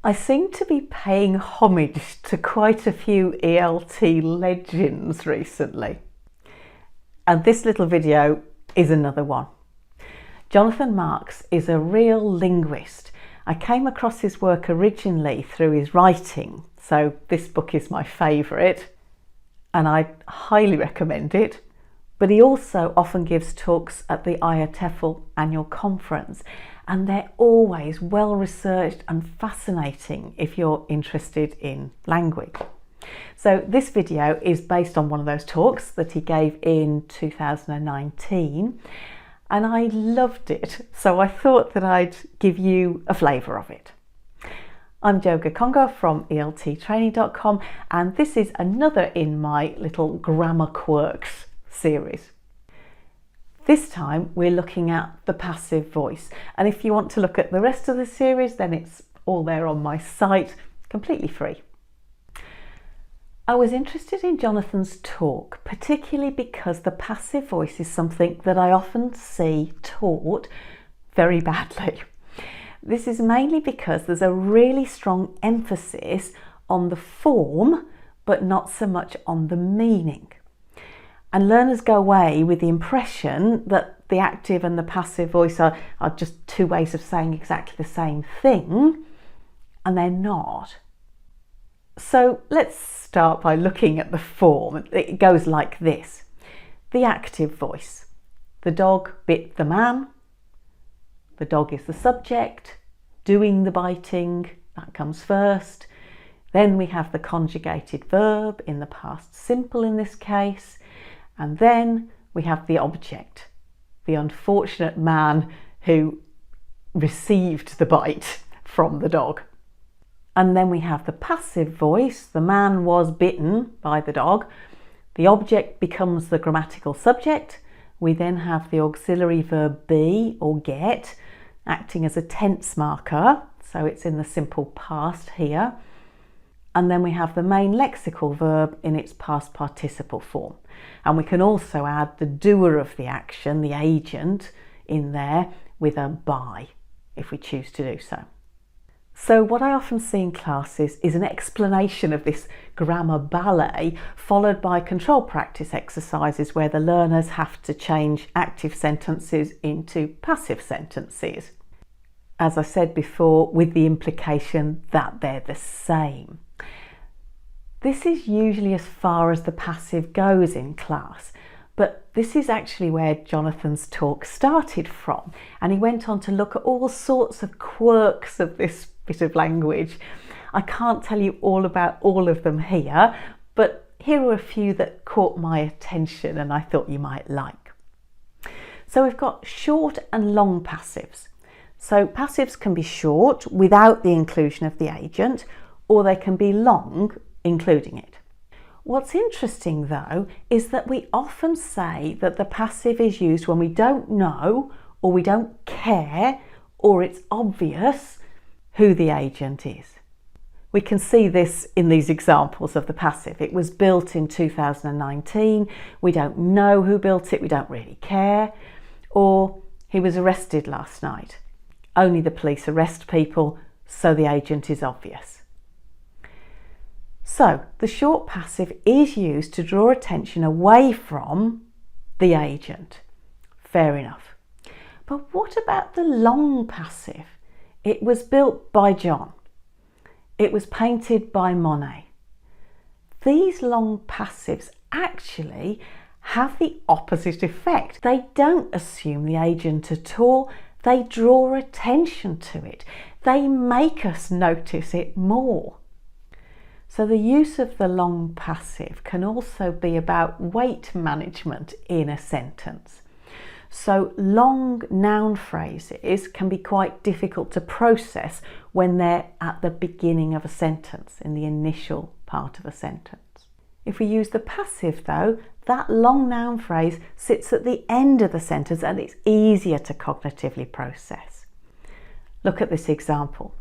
I seem to be paying homage to quite a few ELT legends recently, and this little video is another one. Jonathan Marks is a real linguist. I came across his work originally through his writing, so this book is my favourite and I highly recommend it. But he also often gives talks at the IATEFL annual conference, and they're always well researched and fascinating if you're interested in language. So this video is based on one of those talks that he gave in 2019, and I loved it, so I thought that I'd give you a flavour of it. I'm Jo Gakonga from elttraining.com, and this is another in my little grammar quirks series. This time we're looking at the passive voice, and if you want to look at the rest of the series, then it's all there on my site, completely free. I was interested in Jonathan's talk, particularly because the passive voice is something that I often see taught very badly. This is mainly because there's a really strong emphasis on the form, but not so much on the meaning. And learners go away with the impression that the active and the passive voice are just two ways of saying exactly the same thing, and they're not. So let's start by looking at the form. It goes like this. The active voice. The dog bit the man. The dog is the subject. Doing the biting, that comes first. Then we have the conjugated verb in the past simple in this case. And then we have the object, the unfortunate man who received the bite from the dog. And then we have the passive voice, the man was bitten by the dog. The object becomes the grammatical subject. We then have the auxiliary verb be or get, acting as a tense marker, so it's in the simple past here. And then we have the main lexical verb in its past participle form. And we can also add the doer of the action, the agent, in there with a by, if we choose to do so. So what I often see in classes is an explanation of this grammar ballet, followed by control practice exercises where the learners have to change active sentences into passive sentences. As I said before, with the implication that they're the same. This is usually as far as the passive goes in class, but this is actually where Jonathan's talk started from, and he went on to look at all sorts of quirks of this bit of language. I can't tell you all about all of them here, but here are a few that caught my attention and I thought you might like. So we've got short and long passives. So passives can be short without the inclusion of the agent, or they can be long including it. What's interesting though is that we often say that the passive is used when we don't know or we don't care or it's obvious who the agent is. We can see this in these examples of the passive. It was built in 2019, we don't know who built it, we don't really care, or he was arrested last night. Only the police arrest people, so the agent is obvious. So the short passive is used to draw attention away from the agent. Fair enough. But what about the long passive? It was built by John. It was painted by Monet. These long passives actually have the opposite effect. They don't assume the agent at all. They draw attention to it. They make us notice it more. So the use of the long passive can also be about weight management in a sentence. So long noun phrases can be quite difficult to process when they're at the beginning of a sentence, in the initial part of a sentence. If we use the passive though, that long noun phrase sits at the end of the sentence and it's easier to cognitively process. Look at this example.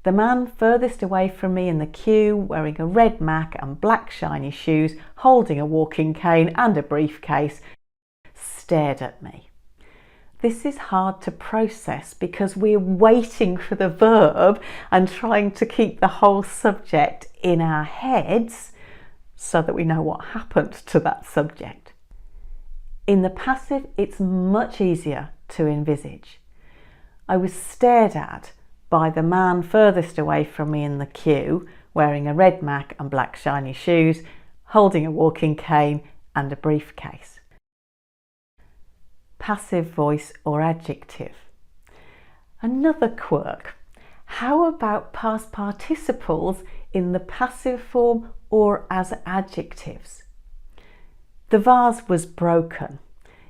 The man furthest away from me in the queue, wearing a red mac and black shiny shoes, holding a walking cane and a briefcase, stared at me. This is hard to process because we're waiting for the verb and trying to keep the whole subject in our heads so that we know what happened to that subject. In the passive, it's much easier to envisage. I was stared at by the man furthest away from me in the queue, wearing a red Mac and black shiny shoes, holding a walking cane and a briefcase. Passive voice or adjective. Another quirk. How about past participles in the passive form or as adjectives? The vase was broken.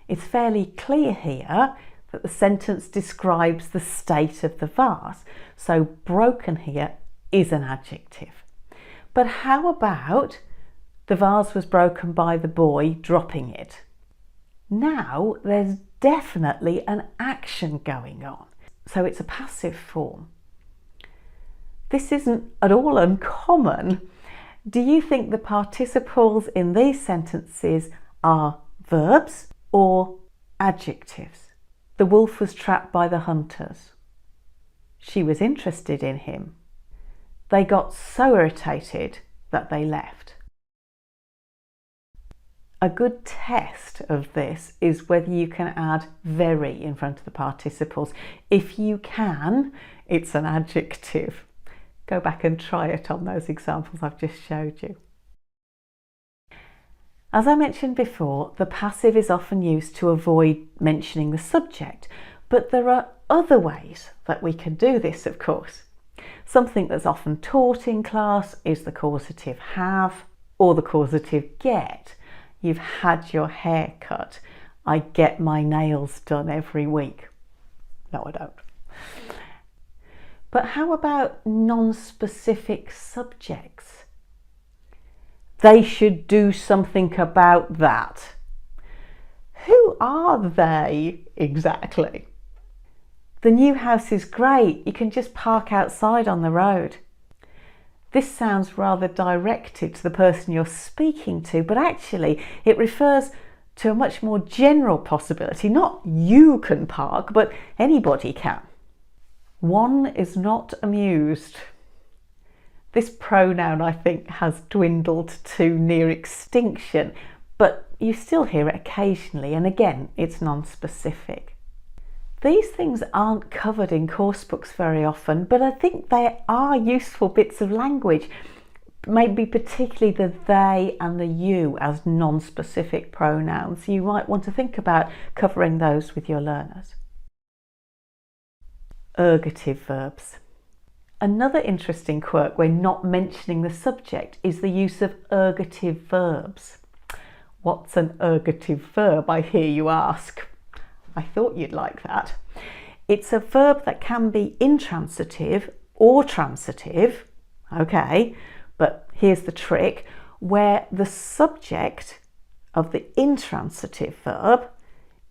It's fairly clear here that the sentence describes the state of the vase, so broken here is an adjective. But how about the vase was broken by the boy dropping it? Now there's definitely an action going on, so it's a passive form. This isn't at all uncommon. Do you think the participles in these sentences are verbs or adjectives? The wolf was trapped by the hunters. She was interested in him. They got so irritated that they left. A good test of this is whether you can add very in front of the participles. If you can, it's an adjective. Go back and try it on those examples I've just showed you. As I mentioned before, the passive is often used to avoid mentioning the subject, but there are other ways that we can do this, of course. Something that's often taught in class is the causative have or the causative get. You've had your hair cut. I get my nails done every week. No, I don't. But how about non-specific subjects? They should do something about that. Who are they exactly? The new house is great. You can just park outside on the road. This sounds rather directed to the person you're speaking to, but actually it refers to a much more general possibility. Not you can park, but anybody can. One is not amused. This pronoun, I think, has dwindled to near extinction, but you still hear it occasionally, and again, it's non-specific. These things aren't covered in course books very often, but I think they are useful bits of language, maybe particularly the they and the you as non-specific pronouns. You might want to think about covering those with your learners. Ergative verbs. Another interesting quirk when not mentioning the subject is the use of ergative verbs. What's an ergative verb, I hear you ask? I thought you'd like that. It's a verb that can be intransitive or transitive, okay, but here's the trick, where the subject of the intransitive verb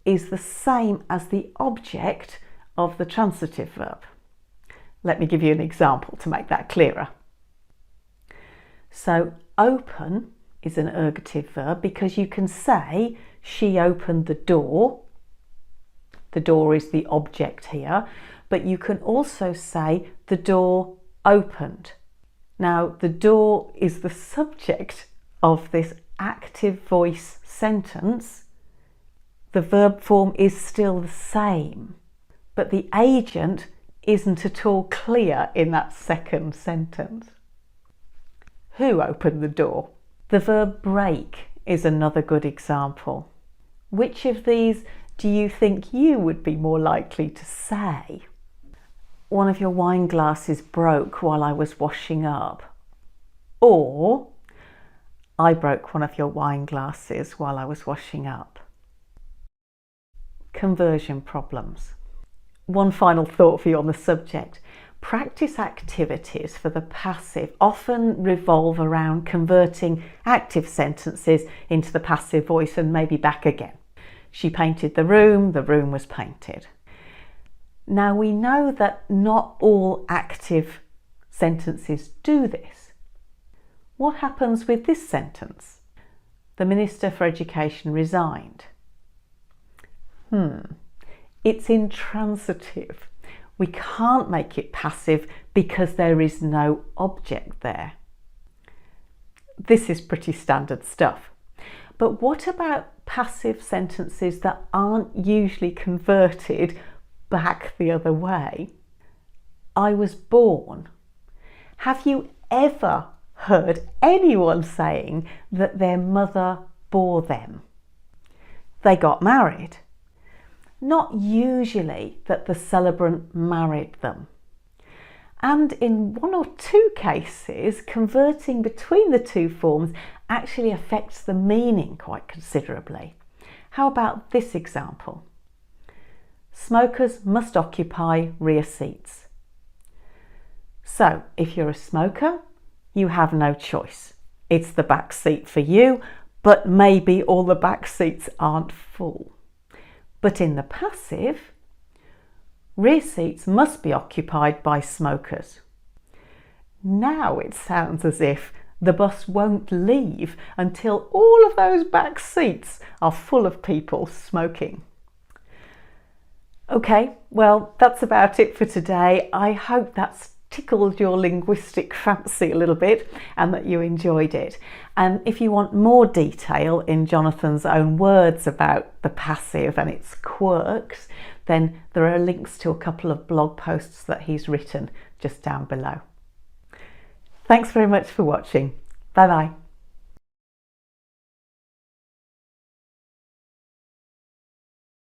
is the same as the object of the transitive verb. Let me give you an example to make that clearer. So open is an ergative verb because you can say she opened the door. The door is the object here, but you can also say the door opened. Now the door is the subject of this active voice sentence. The verb form is still the same, but the agent isn't at all clear in that second sentence. Who opened the door? The verb break is another good example. Which of these do you think you would be more likely to say? One of your wine glasses broke while I was washing up. Or, I broke one of your wine glasses while I was washing up. Conversion problems. One final thought for you on the subject. Practice activities for the passive often revolve around converting active sentences into the passive voice and maybe back again. She painted the room was painted. Now we know that not all active sentences do this. What happens with this sentence? The Minister for Education resigned. It's intransitive. We can't make it passive because there is no object there. This is pretty standard stuff. But what about passive sentences that aren't usually converted back the other way? I was born. Have you ever heard anyone saying that their mother bore them? They got married. Not usually that the celebrant married them. And in 1 or 2 cases, converting between the 2 forms actually affects the meaning quite considerably. How about this example? Smokers must occupy rear seats. So, if you're a smoker, you have no choice. It's the back seat for you, but maybe all the back seats aren't full. But in the passive, rear seats must be occupied by smokers. Now it sounds as if the bus won't leave until all of those back seats are full of people smoking. Okay, well, that's about it for today. I hope that's tickled your linguistic fancy a little bit and that you enjoyed it. And if you want more detail in Jonathan's own words about the passive and its quirks, then there are links to a couple of blog posts that he's written just down below. Thanks very much for watching. Bye bye.